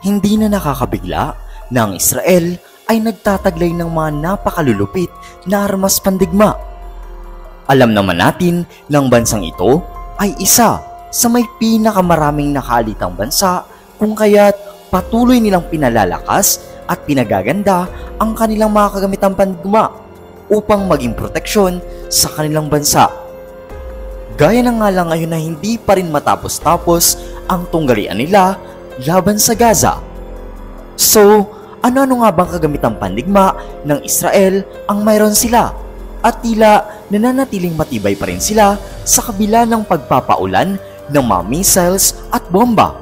Hindi na nakakabigla na ang Israel ay nagtataglay ng mga napakalulupit na armas pandigma. Alam naman natin na ang bansang ito ay isa sa may pinakamaraming nakalitang bansa kung kaya't patuloy nilang pinalalakas at pinagaganda ang kanilang mga kagamitang pandigma upang maging proteksyon sa kanilang bansa. Gaya na nga lang ngayon na hindi pa rin matapos-tapos ang tunggalian nila laban sa Gaza. So, ano-ano nga bang kagamitang pandigma ng Israel ang mayroon sila? At tila nananatiling matibay pa rin sila sa kabila ng pagpapaulan ng mga missiles at bomba.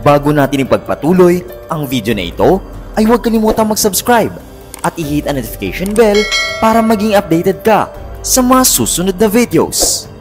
Bago natin ipagpatuloy ang video na ito, ay huwag kalimutang mag-subscribe at i-hit ang notification bell para maging updated ka sa mga susunod na videos.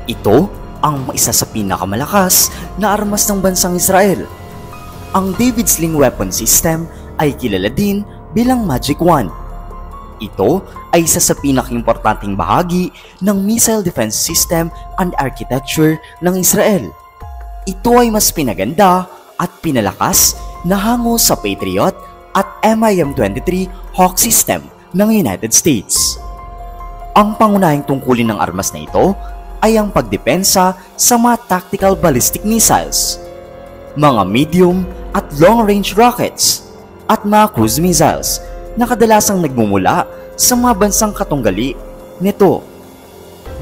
Ito ang isa sa pinakamalakas na armas ng bansang Israel. Ang David Sling weapon system ay kilala din bilang Magic Wand. Ito ay isa sa pinakaimportanteng bahagi ng missile defense system and architecture ng Israel. Ito ay mas pinaganda at pinalakas na hango sa Patriot at MIM-23 Hawk system ng United States. Ang pangunahing tungkulin ng armas na ito ay ang pagdepensa sa mga tactical ballistic missiles, mga medium at long-range rockets, at mga cruise missiles na kadalasang nagmumula sa mga bansang katunggali nito.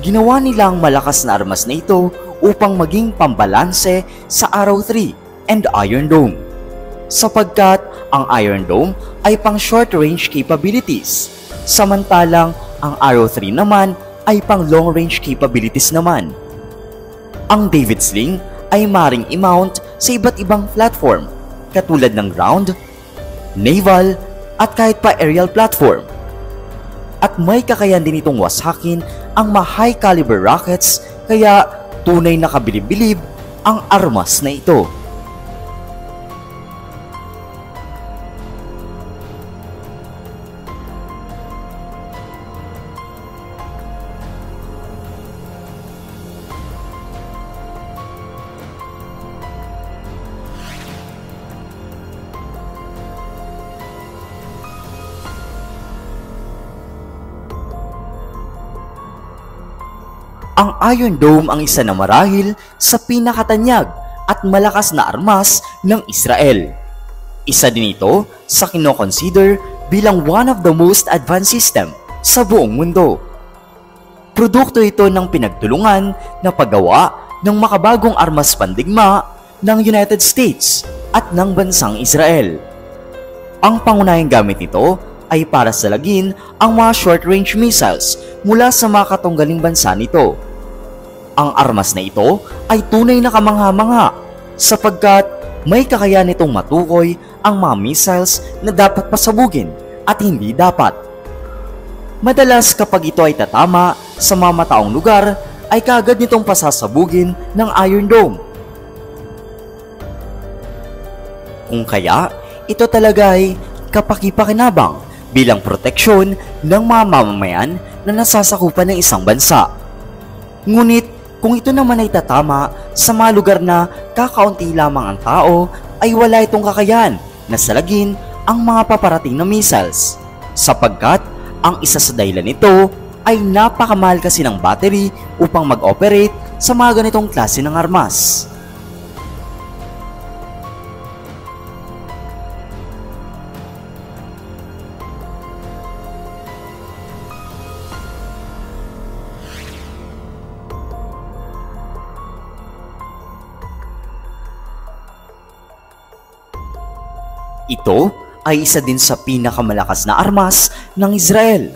Ginawa nila ang malakas na armas na ito upang maging pambalanse sa Arrow 3 and Iron Dome, sapagkat ang Iron Dome ay pang short-range capabilities, samantalang ang Arrow 3 naman ay pang long-range capabilities naman. Ang David Sling ay maaaring i-mount sa iba't ibang platform katulad ng ground, naval, at kahit pa aerial platform. At may kakayahan din itong wasakin ang mga high caliber rockets, kaya tunay na kabilib-bilib ang armas na ito. Ang Iron Dome ang isa na marahil sa pinakatanyag at malakas na armas ng Israel. Isa din ito sa kinoconsider bilang one of the most advanced system sa buong mundo. Produkto ito ng pinagtulungan na paggawa ng makabagong armas pandigma ng United States at ng bansang Israel. Ang pangunahing gamit nito ay para salagin ang mga short-range missiles mula sa mga katunggaling bansa nito. Ang armas na ito ay tunay na kamangha-mangha sapagkat may kakayahan nitong matukoy ang mga missiles na dapat pasabugin at hindi dapat. Madalas kapag ito ay tatama sa mga mataong lugar ay kaagad nitong pasasabugin ng Iron Dome. Kung kaya, ito talaga ay kapaki-pakinabang bilang proteksyon ng mga mamamayan na nasasakupan ng isang bansa. Ngunit kung ito naman ay tatama sa mga lugar na kakaunti lamang ang tao, ay wala itong kakayahan na salagin ang mga paparating na missiles, sapagkat ang isa sa dahilan nito ay napakamahal kasi ng battery upang mag-operate sa mga ganitong klase ng armas. Ito ay isa din sa pinakamalakas na armas ng Israel.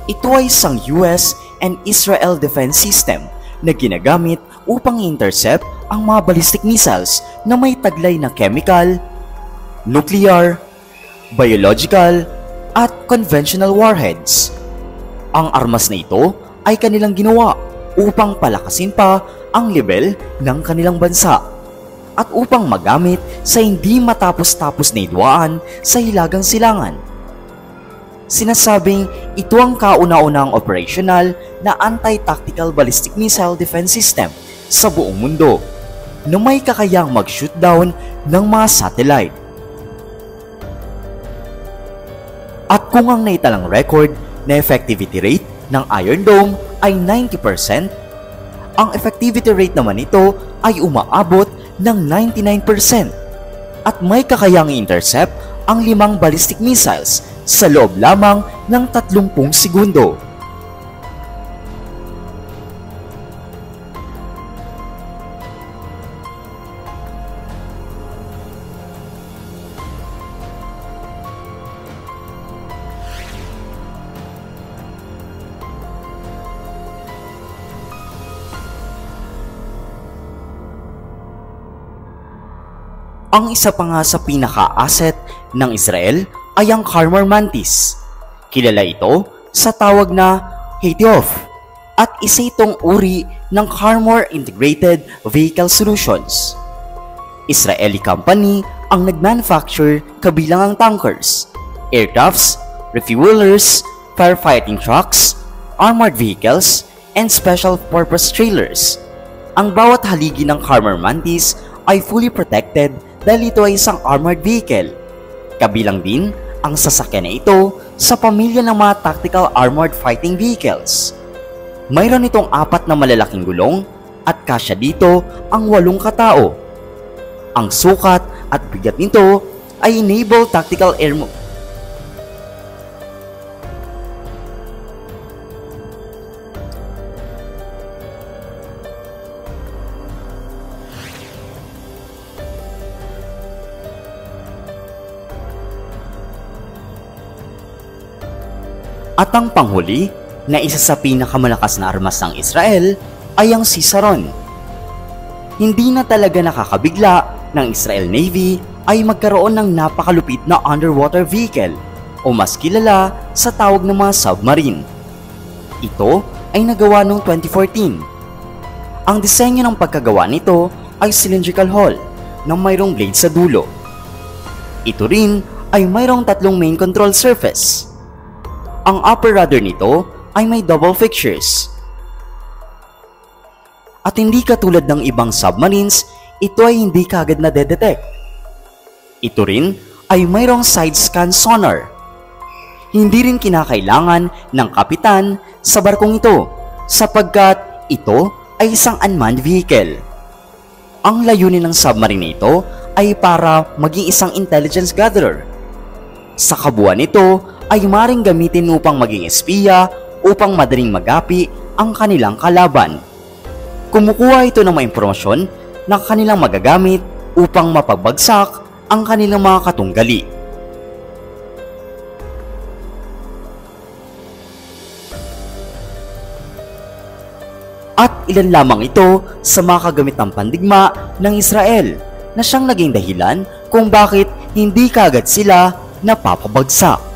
Ito ay isang US and Israel defense system na ginagamit upang i-intercept ang mga ballistic missiles na may taglay na chemical, nuclear, biological, at conventional warheads. Ang armas na ito ay kanilang ginawa upang palakasin pa ang level ng kanilang bansa at upang magamit sa hindi matapos-tapos na hidwaan sa Hilagang Silangan. Sinasabing ito ang kauna-unahang operational na anti-tactical ballistic missile defense system sa buong mundo na may kakayang mag-shoot down ng mga satellite. At kung ang naitalang record na effectivity rate ng Iron Dome ay 90%, ang effectivity rate naman nito ay umaabot ng 99% at may kakayang intercept ang 5 ballistic missiles sa loob lamang ng 30 segundo. Ang isa pa nga sa pinaka-asset ng Israel ay ang Harmar Mantis. Kilala ito sa tawag na HTOF at isa itong uri ng Harmar Integrated Vehicle Solutions. Israeli company ang nag-manufacture kabilang ang tankers, aircrafts, refuelers, firefighting trucks, armored vehicles, and special purpose trailers. Ang bawat haligi ng Harmar Mantis ay fully protected dahil ito ay isang armored vehicle. Kabilang din ang sasakyan na ito sa pamilya ng mga tactical armored fighting vehicles. Mayroon itong 4 na malalaking gulong at kasya dito ang 8 katao. Ang sukat at bigat nito ay Naval Tactical Air At ang panghuli na isa sa pinakamalakas na armas ng Israel ay ang Cisaron. Hindi na talaga nakakabigla ng Israel Navy ay magkaroon ng napakalupit na underwater vehicle o mas kilala sa tawag ng mga submarine. Ito ay nagawa noong 2014. Ang disenyo ng pagkagawa nito ay cylindrical hull na mayroong blade sa dulo. Ito rin ay mayroong 3 main control surface. Ang upper rudder nito ay may double fixtures. At hindi katulad ng ibang submarines, ito ay hindi kaagad na detect. Ito rin ay mayroong side scan sonar. Hindi rin kinakailangan ng kapitan sa barkong ito sapagkat ito ay isang unmanned vehicle. Ang layunin ng submarine ito ay para maging isang intelligence gatherer. Sa kabuuan nito ay maring gamitin upang maging espiya upang madaling magapi ang kanilang kalaban. Kumukuha ito ng mga impormasyon na kanilang magagamit upang mapagbagsak ang kanilang mga katunggali. At ilan lamang ito sa mga kagamitang pandigma ng Israel na siyang naging dahilan kung bakit hindi kaagad sila napapabagsak.